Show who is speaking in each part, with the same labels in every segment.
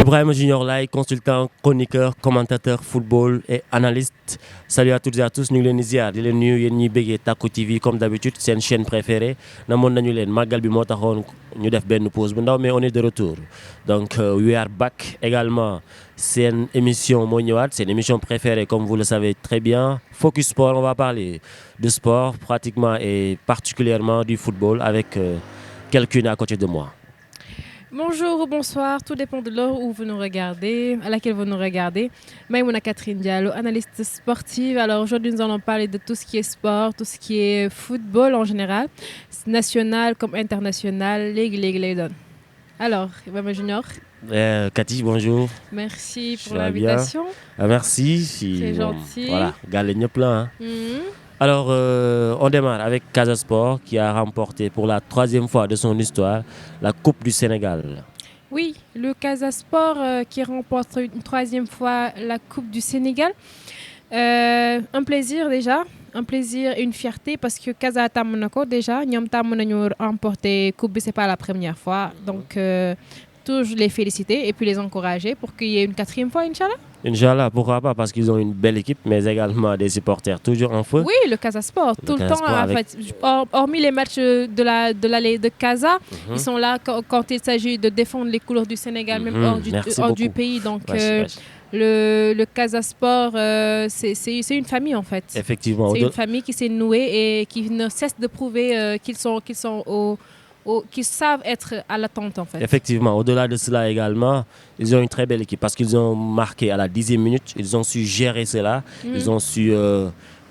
Speaker 1: Ibrahima Junior Laye, consultant, chroniqueur, commentateur football et analyste. Salut à toutes et à tous, ñu ngi leen di ziar di leen nuyu yéen ñuy bëggee Tacko TV comme d'habitude seen chaîne préférée namoon nañu leen màggal bi moo taxoon ñu def benn pause bu ndaw mais on est de retour donc we are back également seen émission moo ñëwaat seen émission préférée comme vous le savez très bien Focus Sport. On va parler de sport pratiquement et particulièrement du football avec quelqu'un à côté de moi.
Speaker 2: Bonjour ou bonsoir, tout dépend de l'heure où vous nous regardez, à laquelle vous nous regardez. Maïmouna Catherine Diallo, analyste sportive. Alors aujourd'hui, nous allons parler de tout ce qui est sport, tout ce qui est football en général, national comme international, lay doon. Alors, Ibrahima Junior.
Speaker 1: Cathy, bonjour.
Speaker 2: Merci pour l'invitation.
Speaker 1: Merci.
Speaker 2: C'est gentil.
Speaker 1: Voilà, gale ñëpp la hein. Alors, on démarre avec Casa Sport qui a remporté pour la 3e fois de son histoire la Coupe du Sénégal.
Speaker 2: Oui, le Casa Sport qui remporte une 3e fois la Coupe du Sénégal. Un plaisir déjà, un plaisir et une fierté parce que Casa tàmm na ko déjà ñoom tàmm nañu remporter Coupe bi, c'est pas la première fois. Donc, toujours les féliciter et puis les encourager pour qu'il y ait une 4e fois, Inch'Allah.
Speaker 1: Inch'Allah, pourquoi pas, parce qu'ils ont une belle équipe, mais également des supporters toujours en feu.
Speaker 2: Oui, le Casa Sport, tout le temps. En fait, hormis les matchs de Casa, ils sont là quand il s'agit de défendre les couleurs du Sénégal, même hors du pays. Donc, le Casa Sport, c'est une famille en fait.
Speaker 1: Effectivement.
Speaker 2: C'est une famille qui s'est nouée et qui ne cesse de prouver qu'ils savent être à l'attente en fait.
Speaker 1: Effectivement, au-delà de cela également, ils ont une très belle équipe parce qu'ils ont marqué à la 10e minute, ils ont su gérer cela, ils ont su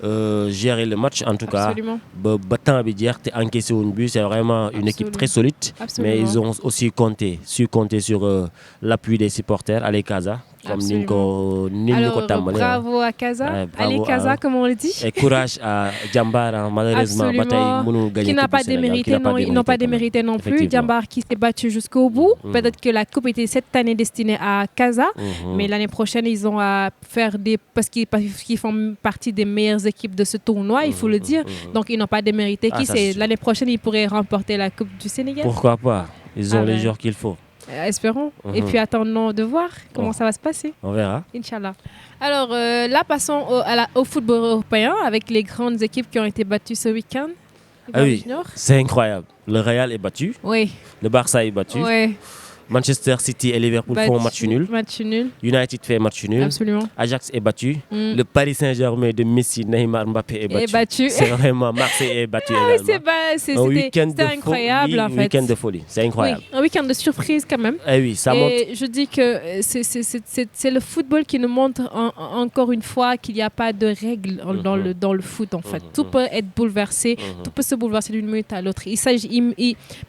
Speaker 1: gérer le match en tout
Speaker 2: Absolument.
Speaker 1: cas. Battant Bidière, encaissé un but, c'est vraiment une équipe très solide.
Speaker 2: Absolument.
Speaker 1: Mais ils ont aussi su compter sur l'appui des supporters à Casa.
Speaker 2: Alors, bravo à Casa, allez Casa comme on le dit.
Speaker 1: Et courage à Djambar, malheureusement,
Speaker 2: qui n'a pas démérité, ils n'ont pas démérité non plus. Djambar qui s'est battu jusqu'au bout. Peut-être que la coupe était cette année destinée à Casa, mais l'année prochaine ils ont à faire parce qu'ils font partie des meilleures équipes de ce tournoi, il faut le dire. Donc ils n'ont pas démérité. L'année prochaine ils pourraient remporter la Coupe du Sénégal.
Speaker 1: Pourquoi pas? Ils ont les joueurs qu'il faut.
Speaker 2: Espérons. Et puis attendons de voir comment ça va se passer.
Speaker 1: On verra.
Speaker 2: Inch'Allah. Alors là, passons au football européen avec les grandes équipes qui ont été battues ce week-end.
Speaker 1: Ah oui, c'est incroyable. Le Real est battu.
Speaker 2: Oui.
Speaker 1: Le Barça est battu.
Speaker 2: Oui.
Speaker 1: Manchester City et Liverpool font match nul. United fait match nul.
Speaker 2: Absolument.
Speaker 1: Ajax est battu. Le Paris Saint-Germain de Messi, Neymar, Mbappé est battu. C'est vraiment Marseille est battu également.
Speaker 2: C'était incroyable en fait.
Speaker 1: Un week-end de folie, c'est incroyable.
Speaker 2: Oui, un week-end de surprise quand même.
Speaker 1: Et oui, ça montre.
Speaker 2: Et je dis que c'est le football qui nous montre encore une fois qu'il n'y a pas de règles dans le foot en fait. Tout peut être bouleversé, tout peut se bouleverser d'une minute à l'autre. Il s'agit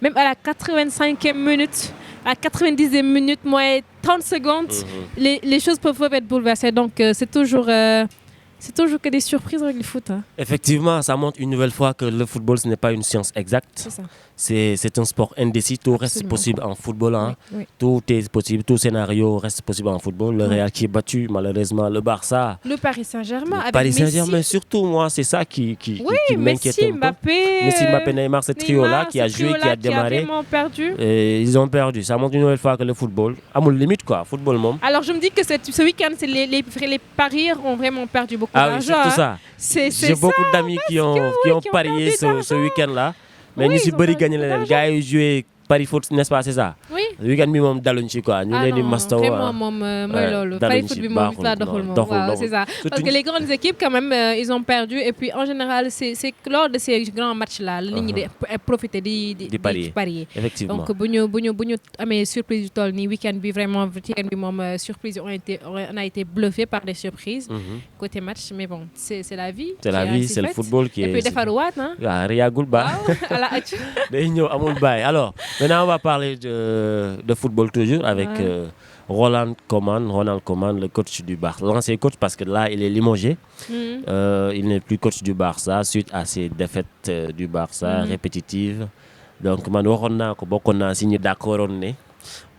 Speaker 2: même à la 85e minute. À 90e minute, moins 30 secondes, les choses peuvent être bouleversées. Donc, c'est toujours que des surprises avec le foot. Hein.
Speaker 1: Effectivement, ça montre une nouvelle fois que le football, ce n'est pas une science exacte.
Speaker 2: C'est ça.
Speaker 1: C'est un sport indécis. Tout reste possible en football. Hein.
Speaker 2: Oui.
Speaker 1: Tout est possible. Tout scénario reste possible en football. Le Real qui est battu, malheureusement. Le Barça.
Speaker 2: Le Paris Saint-Germain.
Speaker 1: Le Paris Saint-Germain, surtout, moi, c'est ça qui m'inquiète un peu. Messi, Mbappé, Neymar, ce trio-là qui a joué, qui a démarré.
Speaker 2: Qui a perdu.
Speaker 1: Et ils ont perdu. Ça montre une nouvelle fois que le football, à mon limite, quoi. Football, mom.
Speaker 2: Alors, je me dis que ce week-end, les parieurs ont vraiment perdu beaucoup d'argent.
Speaker 1: Oui, surtout ça. J'ai beaucoup d'amis qui ont parié ce week-end-là. Mais nous sommes gagné les gars ils jouent Paris foot, n'est-ce pas, c'est ça?
Speaker 2: Oui.
Speaker 1: Le week-end bi moom daluñ ci quoi. Ñu leen di mastaw.
Speaker 2: Vraiment mooy loolu. Paris foot bi moom la doxul moom. Waaw, c'est ça. Parce que les grandes équipes quand même ils ont perdu et puis en général c'est lors de ces grands matchs là la nit ñi di profiter di parier.
Speaker 1: Effectivement.
Speaker 2: Donc bu ñu amee surprise yu toll nii week-end bi vraiment week-end bi moom surprise on a été bluffé par des surprises côté match mais bon c'est la vie.
Speaker 1: C'est la vie, c'est le football qui est.
Speaker 2: Et puis defaruwaat na.
Speaker 1: Waaw riagul ba.
Speaker 2: Ala acc.
Speaker 1: Day ñëw amul baay. Alors maintenant, on va parler de football toujours avec Ronald Koeman, le coach du Barça. L'ancien coach parce que là, il est limogé. Il n'est plus coach du Barça suite à ces défaites du Barça répétitives. Donc, man waxoon naa ko bokkoon naa si ñu d'accord ne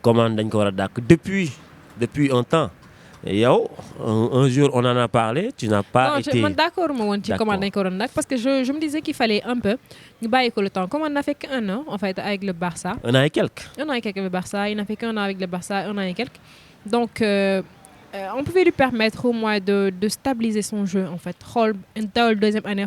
Speaker 1: Koeman dañ ko war a dàkk depuis un temps. Et yow, un jour, on en a parlé, tu n'as pas été...
Speaker 2: Non, d'accord, parce que je me disais qu'il fallait un peu nous bailler le temps. Comme on n'a fait qu'un an, en fait, avec le Barça.
Speaker 1: Un an et quelques.
Speaker 2: Un an et quelques avec le Barça, il n'a fait qu'un an avec le Barça, un an et quelques. Donc, on pouvait lui permettre au moins de stabiliser son jeu, en fait. Deuxième année,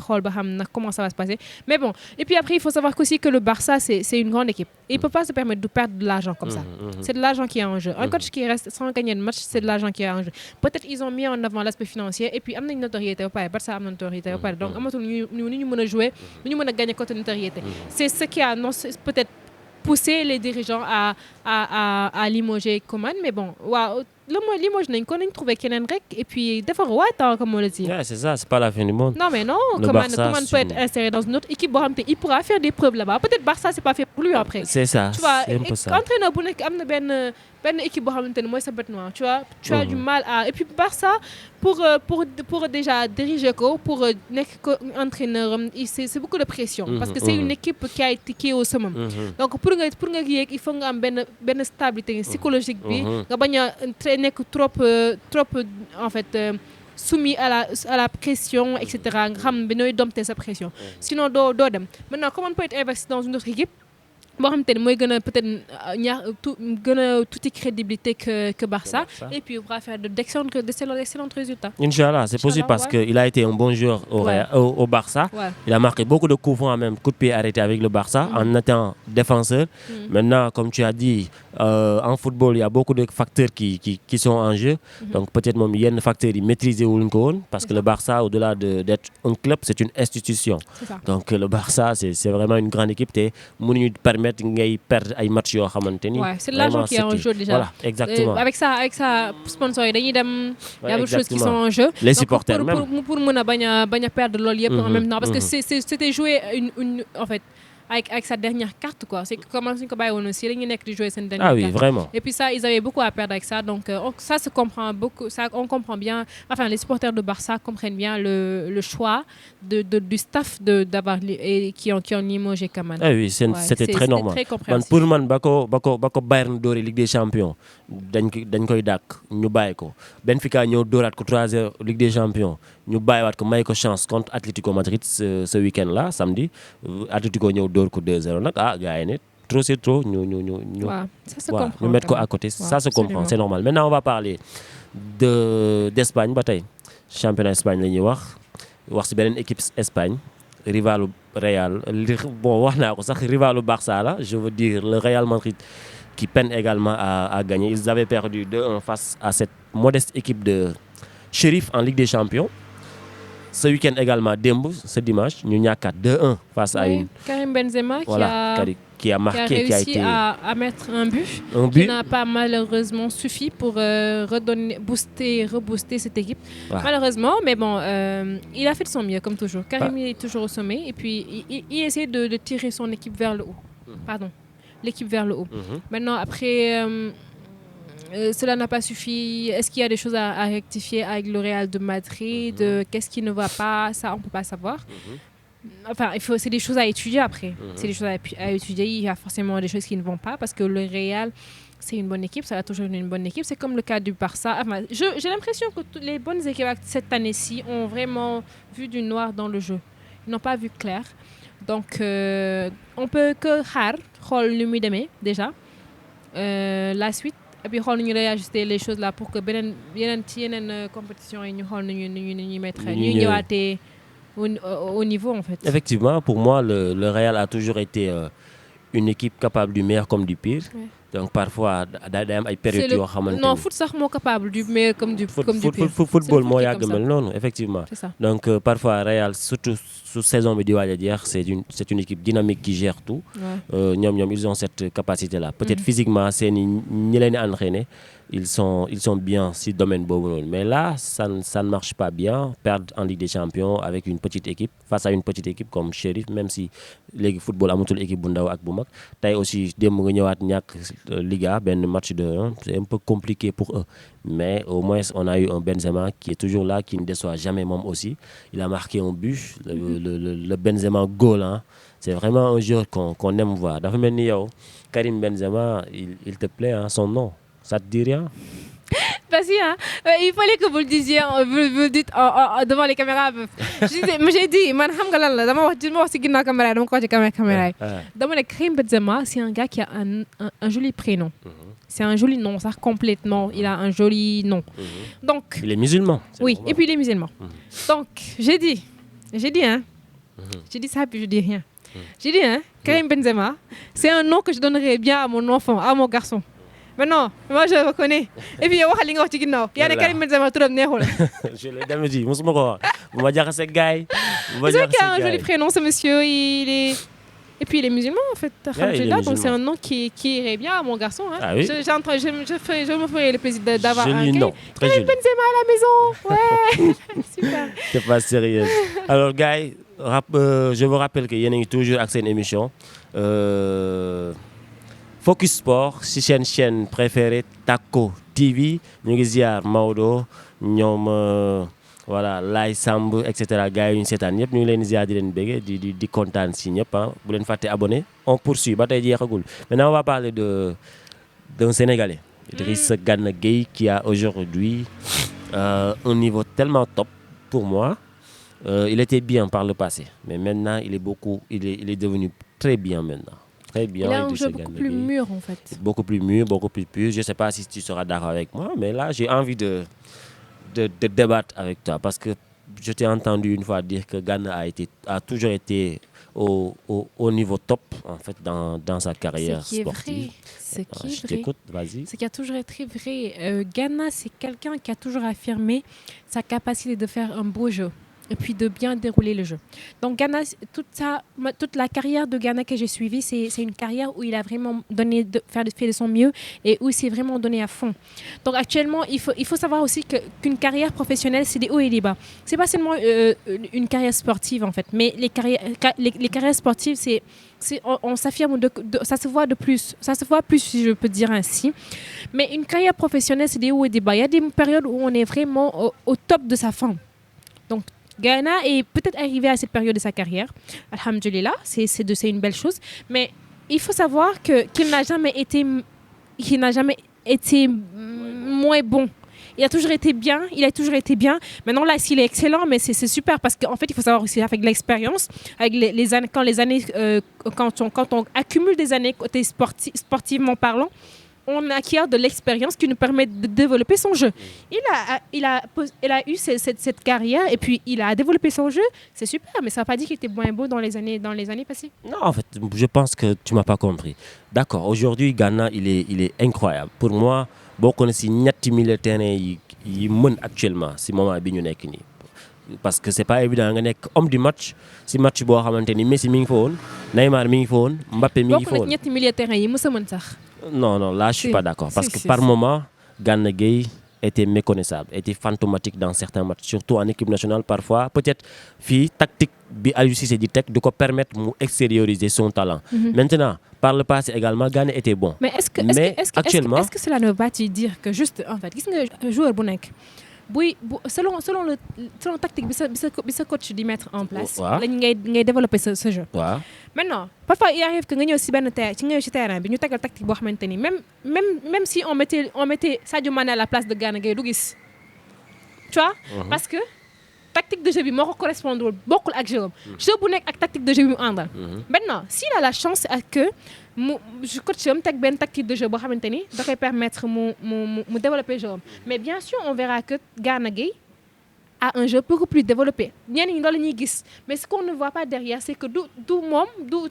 Speaker 2: comment ça va se passer. Mais bon, et puis après, il faut savoir aussi que le Barça, c'est une grande équipe. Et il ne peut pas se permettre de perdre de l'argent comme ça. C'est de l'argent qui est en jeu. Un coach qui reste sans gagner de match, c'est de l'argent qui est en jeu. Peut-être ils ont mis en avant l'aspect financier, et puis il y a une notoriété. Barça a une notoriété. Donc, nous devons jouer, nous devons gagner contre notoriété. C'est ce qui a peut-être poussé les dirigeants à limoger Koeman. Mais bon, waouh. Limoges nañ ko nañ trouvé keneen rek et puis defar waataan comme on le dit.
Speaker 1: Ouais, c'est ça, c'est pas la fin du monde.
Speaker 2: Non mais non, Koeman peut être inséré dans une autre équipe, il pourra faire des preuves là-bas. Peut-être Barça c'est pas fait pour lui après.
Speaker 1: C'est ça.
Speaker 2: Tu vois,
Speaker 1: c'est un peu ça.
Speaker 2: entraîneur bu nekk am na benn équipe boo xamante ne mooy sa bête noire, tu vois. Tu as du mal à et puis Barça pour déjà diriger ko, pour nekk entraîneur, c'est beaucoup de pression parce que c'est une équipe qui est au sommet. Donc pour nga yéeg il faut nga am benn stabilité psychologique bi, nga bañ a nekk trop en fait soumis à la pression, etc. nga xam bi nooy dompter sa pression. Sinon doo dem. Maintenant comment on peut être investi dans une autre équipe boo xamante ne mooy gën a peut-être gën a tuuti crédibilité que Barça, et puis on va faire d'excellents résultats.
Speaker 1: Inch'Allah, c'est possible parce qu'il a été un bon joueur au Barça. Il a marqué beaucoup de coups francs, même coups de pied arrêtés avec le Barça en étant défenseur. Maintenant, comme tu as dit, en football, il y a beaucoup de facteurs qui sont en jeu. Donc peut-être même il y a des facteurs qui maîtrisent parce que le Barça, au-delà d'être un club, c'est une institution. Donc le Barça, c'est vraiment une grande équipe. Nous permettre ngay perdre ay match yoo xamante ni.
Speaker 2: C'est l'argent qui est en jeu déjà.
Speaker 1: Voilà, exactement.
Speaker 2: Avec ça sponsor yi dañuy dem. Il y a d'autres choses qui sont en jeu.
Speaker 1: Les supporters même.
Speaker 2: Pour mën a bañ a perdre loolu yëpp en même temps parce que c'était jouer en fait. Avec sa dernière carte, quoi. C'est comment c'est qu'on aussi les jouer cette dernière carte.
Speaker 1: Ah oui, vraiment.
Speaker 2: Et puis ça, ils avaient beaucoup à perdre avec ça, donc ça se comprend beaucoup. Ça, on comprend bien. Enfin, les supporters de Barça comprennent bien le choix du staff d'avoir qui ont limogé Koeman.
Speaker 1: Ah oui, c'était très normal.
Speaker 2: Très compréhensif.
Speaker 1: Pour man bako Bayern doori Ligue des Champions dañ koy dàq ñu bàyyi ko. Benfica ñëw dooraat ko 3-0 Ligue des Champions ñu bàyyiwaat ko may ko chance contre Atlético Madrid ce week-end-là samedi. Atlético ñëw door ko 2-0 nag gars yi ne trop c'est trop ñu
Speaker 2: ça se comprend.
Speaker 1: Ñu mettre ko à côté, ça se comprend, c'est normal. Maintenant on va parler d'Espagne ba tey championnat Espagne la ñuy wax ci beneen équipe Espagne rivalu Real bon wax naa ko sax rivalu Barça la, je veux dire le Real Madrid qui peine également à gagner. Ils avaient perdu 2-1 face à cette modeste équipe de Sheriff en Ligue des Champions. Ce week-end également, ce dimanche, nous avons 2-1 face à une...
Speaker 2: Karim Benzema
Speaker 1: qui a marqué,
Speaker 2: qui a réussi à mettre un but qui n'a pas malheureusement suffi pour rebooster cette équipe. Malheureusement, mais bon, il a fait de son mieux comme toujours. Karim est toujours au sommet et puis il essaie de tirer son équipe vers le haut. L'équipe vers le haut. Maintenant, après... cela n'a pas suffi. Est-ce qu'il y a des choses à rectifier avec le Real de Madrid? Qu'est-ce qui ne va pas? Ça, on ne peut pas savoir. Enfin, c'est des choses à étudier après. C'est des choses à étudier. Il y a forcément des choses qui ne vont pas parce que le Real, c'est une bonne équipe. Ça a toujours été une bonne équipe. C'est comme le cas du Barça. Enfin, j'ai l'impression que les bonnes équipes cette année-ci ont vraiment vu du noir dans le jeu. Ils n'ont pas vu clair. Donc, on peut que xaar lu muy demee déjà. La suite. Et puis xool nañu réajuster les choses là pour que yeneen compétition yi ñu xool nañu mettre ñuy ñëwaatee au niveau en fait.
Speaker 1: Effectivement, pour moi le Real a toujours été une équipe capable du meilleur comme du pire. Donc parfois day am ay période yoo xamante
Speaker 2: non foot sax moo capable du meilleur comme du pire.
Speaker 1: Football moo yàgg mel noonu effectivement.
Speaker 2: C'est ça.
Speaker 1: Donc parfois Real surtout sous saison bi di waaj a jeex c'est une équipe dynamique qui gère tout. ñoom ils ont cette capacité là. Peut-être physiquement c'est ñi leen di entraîner ils sont bien si domaine boobu noonu mais là ça ne marche pas bien perdre en Ligue des Champions avec une petite équipe face à une petite équipe comme Sheriff, même si léegi football amatul équipe bu ndaw ak bu mag tey aussi démb nga ñëwaat ñàkk Liga benn match de 1 c'est un peu compliqué pour eux mais au moins on a eu un Benzema qui est toujours là, qui ne déçoit jamais moom aussi. Il a marqué un but le Benzema goal hein. C'est vraiment un joueur qu'on aime voir. Dafa mel ni yow Karim Benzema il te plaît hein, son nom. Ça te dit rien?
Speaker 2: Vas-y, hein. Il fallait que vous le disiez, vous le dites devant les caméras. J'ai dit, man, xam nga lan la dama wax ci ginnaaw caméra yi dama ko wax ci caméra yi. Dama ne Karim Benzema, c'est un gars qui a un joli prénom. C'est un joli nom, ça complètement. Il a un joli nom. Donc,
Speaker 1: il est musulman.
Speaker 2: Oui,
Speaker 1: normal.
Speaker 2: et puis il est musulman. Donc, j'ai dit, hein. J'ai dit ça, puis je dis rien. J'ai dit, hein, Karim Benzema, c'est un nom que je donnerais bien à mon enfant, à mon garçon. Mais non, moi je le reconnais. Et puis, il y a des Karim Benzema tout le monde.
Speaker 1: Je l'ai jamais dit. C'est vrai
Speaker 2: qu'il a un joli prénom, ce monsieur. Et puis il est musulman en fait. Donc c'est un nom qui irait bien à mon garçon. Hein.
Speaker 1: Ah oui?
Speaker 2: Je me ferais le plaisir d'avoir un
Speaker 1: Karim
Speaker 2: Benzema à la maison. Ouais, super.
Speaker 1: C'est pas sérieux. Alors, Guy, je vous rappelle que y a toujours accès à une émission. Focus Sport, si chaîne préférée, Tako TV, ñu ngi ziar Maodo, ñoom voilà Lay Samb et cetera gars yi ñu seetaan ñëpp ñu ngi leen ziar di leen bége di kontaan si ñëpp ah bu leen fàtte abonné. On poursuit ba tey jeexagul. Maintenant on va parler d'un Sénégalais, Idrissa Gana Gueye, qui a aujourd'hui un niveau tellement top pour moi. Il était bien par le passé, mais maintenant il est devenu très bien maintenant. Très bien.
Speaker 2: Il a un jeu beaucoup plus mûr en fait.
Speaker 1: Beaucoup plus mûr, beaucoup plus pur. Je ne sais pas si tu seras d'accord avec moi, mais là j'ai envie de débattre avec toi parce que je t'ai entendu une fois dire que Gana a toujours été au niveau top en fait dans sa carrière sportive.
Speaker 2: Je
Speaker 1: t'écoute, vas-y.
Speaker 2: Ce qui a toujours été vrai. Gana, c'est quelqu'un qui a toujours affirmé sa capacité de faire un beau jeu et puis de bien dérouler le jeu. Donc Gana, toute la carrière de Gana que j'ai suivie, c'est une carrière où il a vraiment fait de son mieux et où il s'est vraiment donné à fond. Donc actuellement, il faut savoir aussi qu'une carrière professionnelle, c'est des hauts et des bas. C'est pas seulement une carrière sportive en fait, mais les carrières sportives, on s'affirme, ça se voit plus si je peux dire ainsi. Mais une carrière professionnelle, c'est des hauts et des bas. Il y a des périodes où on est vraiment au top de sa forme. Donc Gana est peut-être arrivé à cette période de sa carrière. Alhamdulillah, c'est une belle chose. Mais il faut savoir qu'il n'a jamais été moins bon. Il a toujours été bien. Maintenant, là, s'il est excellent, mais c'est super parce qu'en fait, il faut savoir aussi avec l'expérience, avec quand on accumule des années côté sportivement parlant, on acquiert de l'expérience qui nous permet de développer son jeu. Il a eu cette carrière et puis il a développé son jeu, c'est super, mais ça ne veut pas dire qu'il était moins beau dans les années passées.
Speaker 1: Non, en fait, je pense que tu ne m'as pas compris. D'accord, aujourd'hui, Gana, il est incroyable. Pour moi, beaucoup de ñetti militaires yi mën actuellement si moment bi ñu nekk nii. Parce que c'est pas évident nga nekk homme du match si match boo xamante ni Messi mi ngi fa woon Neymar mi ngi fa woon Mbappé mi ngi fa woon.
Speaker 2: bokk na ñetti militaires yi mës a mën sax.
Speaker 1: Non, là je suis pas d'accord parce que par moment Gana Gueye était méconnaissable, était fantomatique dans certains matchs, surtout en équipe nationale parfois. Peut-être tactique bi Aliou Cissé di teg de ko permettre mu extérioriser son talent. Maintenant, par le passé également, Gana était bon.
Speaker 2: Mais
Speaker 1: actuellement,
Speaker 2: est-ce que cela ne veut pas dire que juste en fait, gis nga joueur bu nekk selon la tactique bi sa coach di mettre en place, la ngay développer ce jeu. Maintenant, parfois il arrive que nga ñëw ci terrain bi ñu tegal tactique boo xamante ni même si on mettait Sadio Mané à la place de Gana Gueye du gis. Tu vois? Parce que tactique de jeu bi moo ko correspondre bokkul ak jeu jeu bu nekk ak tactique de jeu bi mu àndal. Maintenant, s'il a la chance que coach am teg benn tactique de jeu boo xamante ni da koy permettre mu développer jeu am. Mais bien sûr, on verra que Gana Gueye a un jeu beaucoup plus développé. Ñenn ñi loolu la ñuy gis, mais ce qu'on ne voit pas derrière, c'est que du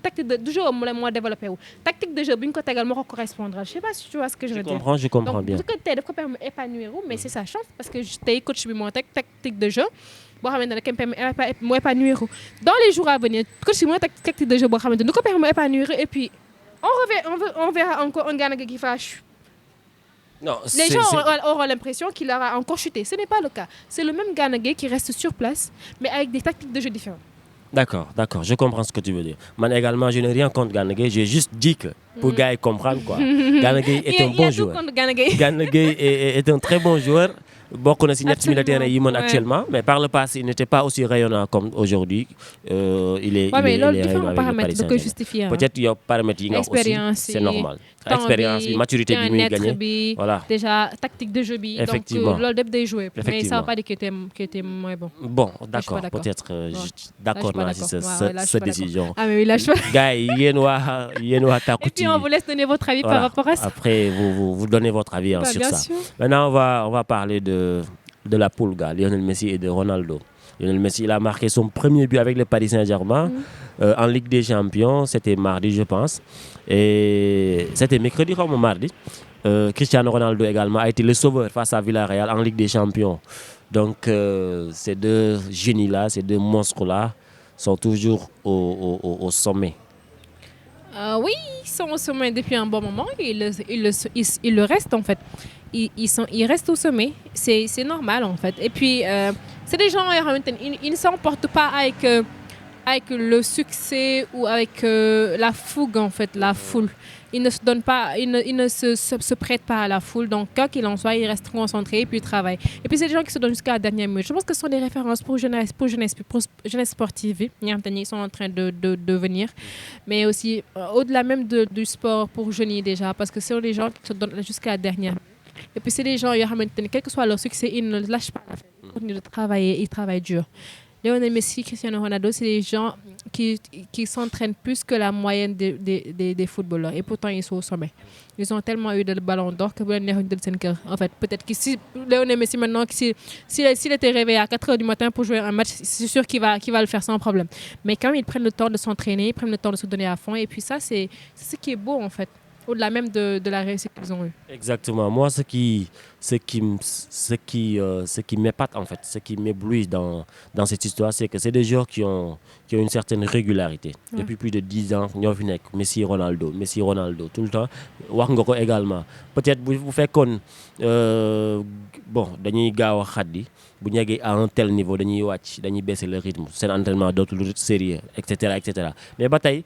Speaker 2: tactique de jeu am moo développé wu. Tactique de jeu bi ñu ko tegal moo ko correspondre. Je sais pas si tu vois ce que je veux dire.
Speaker 1: Je comprends bien.
Speaker 2: Donc bu ko tey daf ko permettre épanouir mais c'est sa chance parce que tey coach bi moo teg tactique de jeu boo xamante ne da koy mu épanouir. Dans les jours à venir, coach bi moo teg tactique de jeu boo xamante ne du ko permettre mu épanouir et puis on verra encore un Gana Gueye qui fâche.
Speaker 1: Non,
Speaker 2: les gens auront l'impression qu'il aura encore chuté. Ce n'est pas le cas. C'est le même Gana Gueye qui reste sur place, mais avec des tactiques de jeu différentes.
Speaker 1: D'accord, je comprends ce que tu veux dire. Moi également, je n'ai rien contre Gana Gueye, j'ai juste dit que pour Guy comprendre quoi. Gana Gueye est un bon joueur.
Speaker 2: Gana Gueye.
Speaker 1: Gana Gueye est un très bon joueur. bokk na si ñett milieu de terrain yi mën
Speaker 2: Ouais.
Speaker 1: actuellement mais par le passé il n'était pas aussi rayonnant comme aujourd'hui il est
Speaker 2: Ouais, mais
Speaker 1: il
Speaker 2: loolu
Speaker 1: est rayonnant
Speaker 2: différents
Speaker 1: avec le Paris
Speaker 2: paramètres da koy
Speaker 1: Saint-Germain.
Speaker 2: justifier.
Speaker 1: Peut-être yow paramètres yi nga wax aussi
Speaker 2: Expérience
Speaker 1: c'est
Speaker 2: yi,
Speaker 1: normal
Speaker 2: temps
Speaker 1: expérience bi maturité bi muy
Speaker 2: bien-être
Speaker 1: gagné
Speaker 2: bi,
Speaker 1: voilà
Speaker 2: déjà tactique de jeu bi.
Speaker 1: Effectivement.
Speaker 2: Donc loolu lépp day jouer. Mais ça
Speaker 1: Effectivement.
Speaker 2: veut pas dire qu'il était moins bon.
Speaker 1: bon
Speaker 2: pas
Speaker 1: d'accord
Speaker 2: d'accord.
Speaker 1: peut-être
Speaker 2: Ouais.
Speaker 1: d'accord
Speaker 2: Là,
Speaker 1: naa
Speaker 2: je
Speaker 1: si
Speaker 2: suis pas
Speaker 1: sa
Speaker 2: d'accord. Ouais, là, je
Speaker 1: sa
Speaker 2: suis pas
Speaker 1: décision
Speaker 2: Ah mais oui, là je suis
Speaker 1: gars yi yéen waa Taku
Speaker 2: Et puis
Speaker 1: TV
Speaker 2: on vous laisse donner votre avis
Speaker 1: voilà.
Speaker 2: par rapport à ça.
Speaker 1: Après vous donnez votre avis
Speaker 2: Bah,
Speaker 1: sur
Speaker 2: bien
Speaker 1: ça
Speaker 2: sûr.
Speaker 1: maintenant on va parler de la poule gars Lionel Messi et de Ronaldo. Lionel Messi il a marqué son premier but avec le Paris Saint-Germain en Ligue des Champions, c'était mardi je pense et c'était mercredi comme mardi. Cristiano Ronaldo également a été le sauveur face à Villarreal en Ligue des Champions. Donc ces deux génies là, ces deux monstres là sont toujours au sommet.
Speaker 2: Oui, ils sont au sommet depuis un bon moment. Ils le restent en fait. Ils restent au sommet. C'est normal en fait. Et puis, c'est des gens, ils ne s'emportent pas avec le succès ou avec la fougue en fait, la foule. Ils ne se donnent pas, ils ne se prêtent pas à la foule. Donc, quoi qu'il en soit, ils restent concentrés et puis ils travaillent. Et puis, c'est des gens qui se donnent jusqu'à la dernière minute. Je pense que ce sont des références pour jeunesse sportive. Ils sont en train de venir. Mais aussi, au-delà même du sport pour jeunes déjà, parce que ce sont des gens qui se donnent jusqu'à la dernière minute. Et puis, c'est des gens, quel que soit leur succès, ils ne lâchent pas. Ils continuent de travailler, ils travaillent dur. Lionel Messi, Cristiano Ronaldo, c'est des gens qui s'entraînent plus que la moyenne des footballeurs. Et pourtant, ils sont au sommet. Ils ont tellement eu de ballons d'or que vous n'avez pas. En fait, peut-être que si Lionel Messi maintenant, s'il était réveillé à 4h du matin pour jouer un match, c'est sûr qu'il va le faire sans problème. Mais quand même, ils prennent le temps de s'entraîner, ils prennent le temps de se donner à fond. Et puis ça, c'est ce qui est beau en fait. Au-delà même de la réussite qu'ils ont eue.
Speaker 1: Exactement. Moi, ce qui m'épate en fait, ce qui m'éblouit dans cette histoire, c'est que c'est des joueurs qui ont une certaine régularité. Ouais. Depuis plus de 10 ans, ñoo fi nekk Messi Ronaldo tout le temps. Wax nga ko également. Peut-être bu fekkoon bon dañuy gaaw a xaddi bu ñu yeggee à un tel niveau dañuy baisser le rythme seen entraînement dootul sérieux etc. Mais ba tey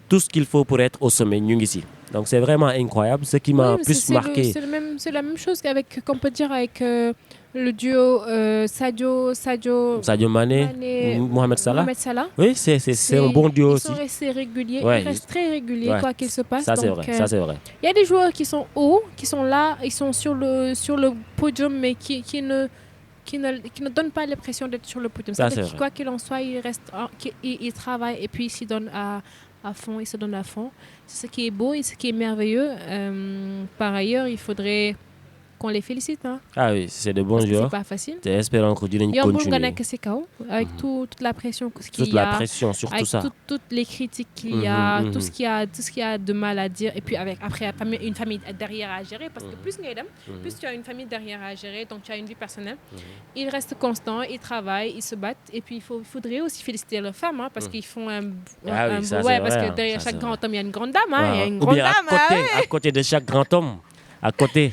Speaker 1: tout ce qu'il faut pour être au sommet ñu ngi si. Donc c'est vraiment incroyable. Ce qui m'a plus marqué.
Speaker 2: C'est la même chose qu'on peut dire avec le duo Sadio
Speaker 1: Mané, Mohamed Salah. Oui, c'est un bon duo aussi.
Speaker 2: Ils sont restés réguliers,
Speaker 1: ouais.
Speaker 2: Ils restent très réguliers quoi qu'il se passe.
Speaker 1: Ça c'est vrai, ça c'est vrai.
Speaker 2: Il y a des joueurs qui sont hauts, qui sont là, ils sont sur le podium mais qui ne donnent pas l'impression d'être sur le podium. C'est-à-dire quoi qu'il en soit, ils travaillent et puis ils s'y donnent à fond, ils se donnent à fond. C'est ce qui est beau et ce qui est merveilleux. Par ailleurs, il faudrait qu'on les félicite. Hein.
Speaker 1: Ah oui, c'est de bons joueurs.
Speaker 2: C'est pas facile.
Speaker 1: Espérons que dinañ continuer.
Speaker 2: Avec toute la pression qu'il y a.
Speaker 1: Toute la pression, surtout
Speaker 2: avec
Speaker 1: ça.
Speaker 2: Toutes les critiques qu'il y a, tout ce qu'il y a de mal à dire. Et puis après, une famille derrière à gérer. Parce que plus tu as une famille derrière à gérer, donc tu as une vie personnelle. Ils restent constants, ils travaillent, ils se battent. Et puis il faudrait aussi féliciter leurs femmes, hein, parce qu'ils font un parce que derrière chaque grand homme, il y a une grande dame. Hein, il y a une grande dame.
Speaker 1: À côté de chaque grand homme. À côté.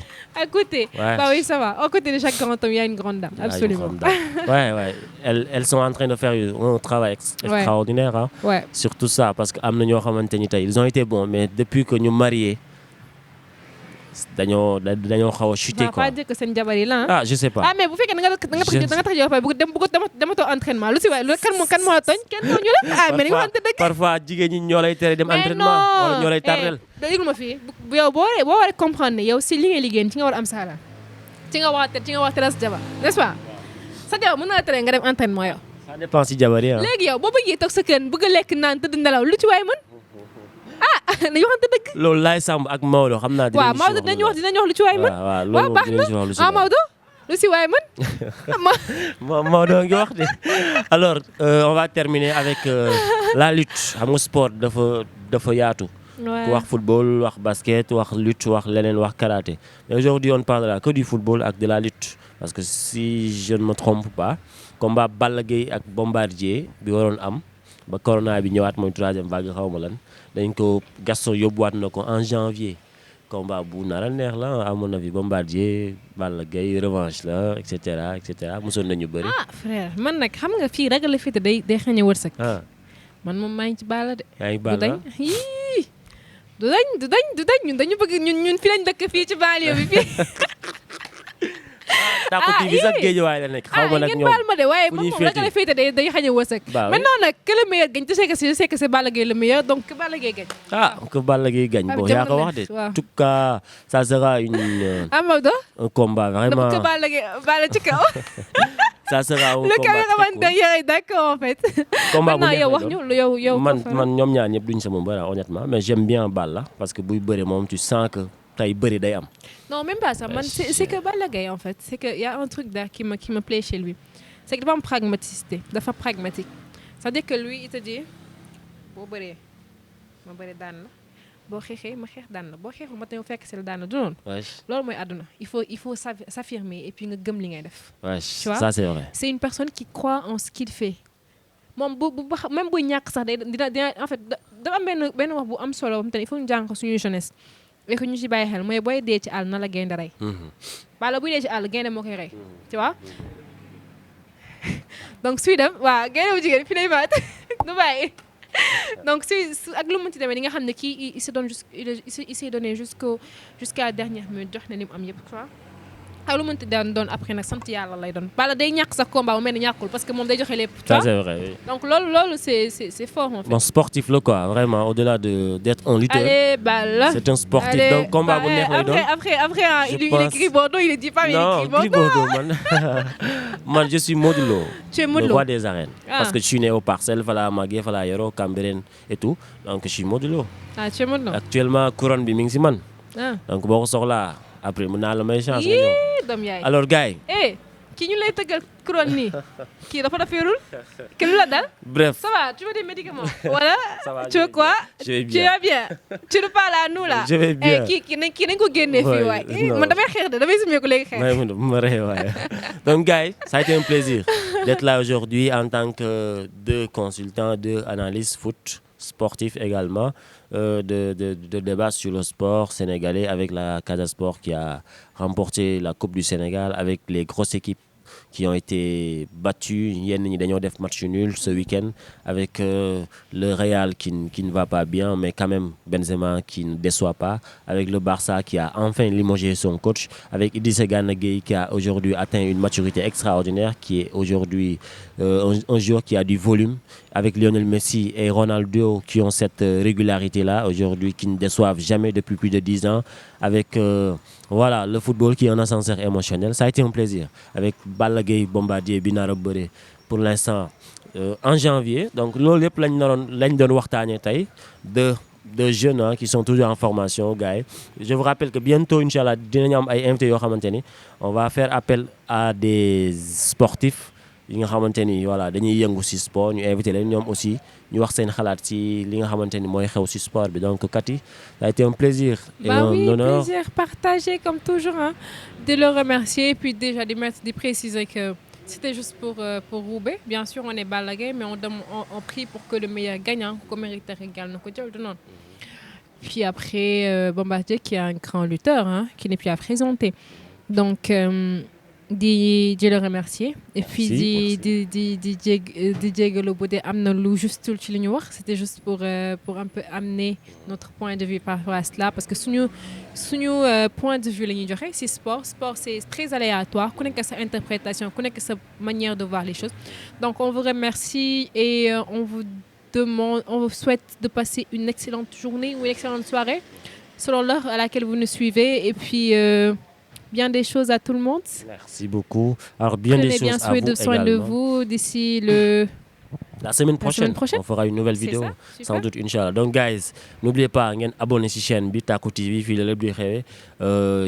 Speaker 2: Ouais. Bah oui, ça va. À côté de chaque grand homme, il y a une grande dame. Absolument.
Speaker 1: Une grande dame. Ouais. Elles sont en train de faire un travail extraordinaire. Hein, sur tout ça. Parce que ils ont été bons. Mais depuis que nous mariés, dañoo xaw a chuté quoi.
Speaker 2: Pas dire que c'est une jabar là.
Speaker 1: Ah, je sais pas.
Speaker 2: Ah mais bu fekkee da nga tax yow dama to entraînement lu ci way kan mo togn kenn ñu la ah mais ñu wante deug
Speaker 1: parfois jigéen ñi ñoo lay tere dem entraînement wala ñoo lay tardel.
Speaker 2: Da yegul ma fi bu yow bo war comprendre yow si li ngay liggéey ci nga war am sala. Ci nga wax teras jabar, n'est-ce pas? Sa jabar mën na la tere nga dem entraînement yow.
Speaker 1: Ça dépend si jabar yi.
Speaker 2: Légui yow bo bëggé tok sa kër bëgg lekk naan tëdd nelaw lu ci way mën? Dañu waxante dëgg.
Speaker 1: Loolu laay sàmm ak Maodo xam naa.
Speaker 2: waaw Maodo dinañu wax lu ci waay mën.
Speaker 1: waaw baax na
Speaker 2: Maodo lu ci waay mën.
Speaker 1: Maodo ngi wax de. Alors on va terminer avec la lutte xam nga sport dafa yaatu. ku wax football wax basket wax lutte wax leneen wax karaté. Mais aujourd'hui on parlera que du football ak de la lutte parce que si je ne me trompe pas combat Balla Gaye ak Bombardier bi waroon am ba corona bi ñëwaat mooy 3e vague xawma lan. dañ ko Gaston yóbbuwaat na ko en janvier combat bu nar a neex la à mon avis Bombardier Balla Gaye revanche la etc mosoon nañu bëri.
Speaker 2: Frère man nag xam nga fii ragal la fii day xañ a wërsëg. man moom maa ngi ci Balla de.
Speaker 1: yaa ngi Balla
Speaker 2: du dañ ñun dañu bëgg ñun fi lañ dëkk fii ci banlieue bi fii.
Speaker 1: Tacko TV sax Guédiawaye la nekk xaw ma nag ñoom
Speaker 2: baal ma de waaye
Speaker 1: fu
Speaker 2: moom
Speaker 1: ñuy
Speaker 2: la nga féete day xañ a wërsëg. Maintenant nag que le meilleur gagne, tu sais que c'est Balla Gaye le meilleur, donc que Balla Gaye gagne.
Speaker 1: Que Balla Gaye gagne. Bon, yaa ko wax de. En tout cas, ça sera un combat vraiment.
Speaker 2: Que Balla Gaye Balla ci kaw.
Speaker 1: Ça sera un combat.
Speaker 2: Le caméraman derrière est d'accord en fait.
Speaker 1: Combat bu
Speaker 2: yow wax ñu yow
Speaker 1: man ñoom ñaar ñëpp duñ sama mbër honnêtement, mais j'aime bien Balla parce que buy bëre moom tu sens que tay bëri day am.
Speaker 2: Non, même pas ça. C'est que Balla Gaye en fait, c'est que y a un truc là qui me plaît chez lui. C'est qu'il est pas pragmatique, dafa pragmatique. C'est-à-dire que lui il te dit boo bëree ma bëri daan la boo xeexee ma xeex daan la boo xeexul ma tamit fekk si la daan la du noonu. loolu mooy àdduna il faut s'affirmer et puis nga gëm li ngay def.
Speaker 1: Tu vois? Ça c'est vrai.
Speaker 2: C'est une personne qui croit en ce qu'il fait. moom même buy ñàkk sax day dina en fait dafa am benn wax bu am solo bam te il faut ñu jàng ko suñu jeunesse et que ñu ci bàyyi xel mooy booy dee ci àll na la gaynde rey. Balla buy dee ci àll gaynde moo koy rey. Tu vois? Donc suy dem waaw gaynde bu jigéen fi lay maat du bàyyi. Donc si ak lu mu ci demee di nga xam ne kii il se donne il s'est donné jusqu'à la dernière minute jox na li mu am yëpp quoi. ak lu mu mënti doon après nag sant yàlla lay doon. Balla day ñàkk sax combat mu mel ni ñàkkul parce que moom day joxe lépp.
Speaker 1: Ça c'est vrai. Oui.
Speaker 2: Donc loolu c'est fort en fait.
Speaker 1: Bon sportif la quoi vraiment au-delà d'être un lutteur.
Speaker 2: Allez Balla.
Speaker 1: C'est un sportif. Allez, donc combat bu neex lay doon.
Speaker 2: Après il est Gris Bordeaux il ne dit pas mais il est Gris
Speaker 1: Bordeaux man je suis Modou Lo.
Speaker 2: Tu es Modou Lo.
Speaker 1: Le roi des arènes. Parce que je suis né au Parcelles fala màggee fala yoroo Cambérène et tout donc je suis Modou Lo.
Speaker 2: Tu es Modou Lo.
Speaker 1: Actuellement couronne bi mi ngi si man. Donc boo ko soxlaa après mën naa la may chance nga ñëw. Alors gars yi.
Speaker 2: Kii ñu lay tëggal couronne nii kii dafa dafeerul kii lu la dal.
Speaker 1: Bref.
Speaker 2: Ça va, tu veux des médicaments? Voilà.
Speaker 1: Ça va,
Speaker 2: tu veux quoi?
Speaker 1: Je vais
Speaker 2: bien. Tu vas bien. Tu nous parles à nous là.
Speaker 1: Je vais bien.
Speaker 2: Kii nañ ko génnee fii waay. Man damay xeex de damay simee ko léegi xeex.
Speaker 1: Donc gars yi, ça a été un plaisir d'être là aujourd'hui en tant que deux consultants, deux analystes foot sportifs également. De débat sur le sport sénégalais avec la Casa Sport qui a remporté la Coupe du Sénégal avec les grosses équipes qui ont été battues. Yenn ñi dañoo def match nul ce week-end avec le Real qui ne va pas bien, mais quand même Benzema qui ne déçoit pas, avec le Barça qui a enfin limogé son coach, avec Idrissa Gana Gueye qui a aujourd'hui atteint une maturité extraordinaire, qui est aujourd'hui un joueur qui a du volume, avec Lionel Messi et Ronaldo qui ont cette régularité-là aujourd'hui, qui ne déçoivent jamais depuis plus de 10 ans, avec voilà, le football qui est un ascenseur émotionnel. Ça a été un plaisir avec Balla Gaye Bombardier bi nar a bëre pour l'instant en janvier. Donc loolu yëpp lañ doon waxtaanee tey de jeunes qui sont toujours en formation gars yi. Je vous rappelle que bientôt inchallah dinañu am ay invités yoo xamante ni on va faire appel à des sportifs yi nga xamante ni voilà dañuy yëngu ci sport ñu invité leen ñoom aussi ñu wax seen xalaat ci li nga xamante ni mooy xew ci sport bi. Donc Cathy, ça a été un plaisir et un honneur.
Speaker 2: Plaisir partagé comme toujours de le remercier et puis déjà de préciser que c'était juste pour Roubaix. Bien sûr on est Balla Gaye mais on prie pour que le meilleur gagnant ko mérite régal na ko jël du noonu. Puis après Bombardier qui est un grand lutteur qui n'est plus à présenter. Donc di le remercier et puis di jégalu bu dee am na lu justul ci li ñu wax. C'était juste pour un peu amener notre point de vue par rapport à cela parce que suñu point de vue la ñuy joxe ci sport c'est très aléatoire ku nekk sa interprétation ku nekk sa manière de voir les choses. Donc on vous remercie et on vous souhaite de passer une excellente journée ou une excellente soirée selon l'heure à laquelle vous nous suivez et puis bien des choses à tout le monde.
Speaker 1: Merci beaucoup. Alors bien des choses à vous également. Prenez bien
Speaker 2: soin de vous d'ici
Speaker 1: la semaine prochaine. On fera une nouvelle vidéo sans doute inchallah. Donc guys, n'oubliez pas ngeen abonné ci chaîne bi Tacko TV fii la lépp di xewee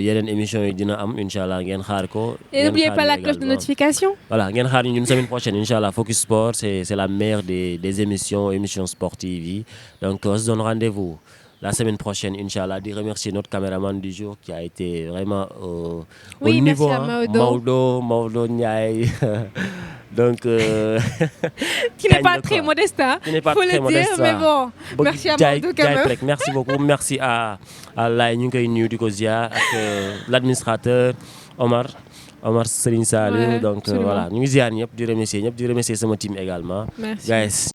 Speaker 1: yeneen émission yi dina am inchallah ngeen xaar ko.
Speaker 2: Et n'oubliez pas la cloche de notification.
Speaker 1: Voilà, ngeen xaar ñu semaine prochaine inchallah. Focus Sport, c'est la meilleure des émissions sportives yi. Donc on se donne rendez-vous la semaine prochaine, Inch'Allah, de remercier notre caméraman du jour qui a été vraiment au niveau. Maodo Ndiaye. Donc,
Speaker 2: qui n'est pas très modeste,
Speaker 1: qui n'est pas très modeste,
Speaker 2: mais bon, merci à Maodo quand même.
Speaker 1: Merci beaucoup, merci à Laye ñu ngi koy nuyu di ko ziar ak l'administrateur Omar Serigne Saliou. Donc voilà, ñu ngi ziar ñëpp di remercier sama team également.
Speaker 2: Merci.
Speaker 1: Guys.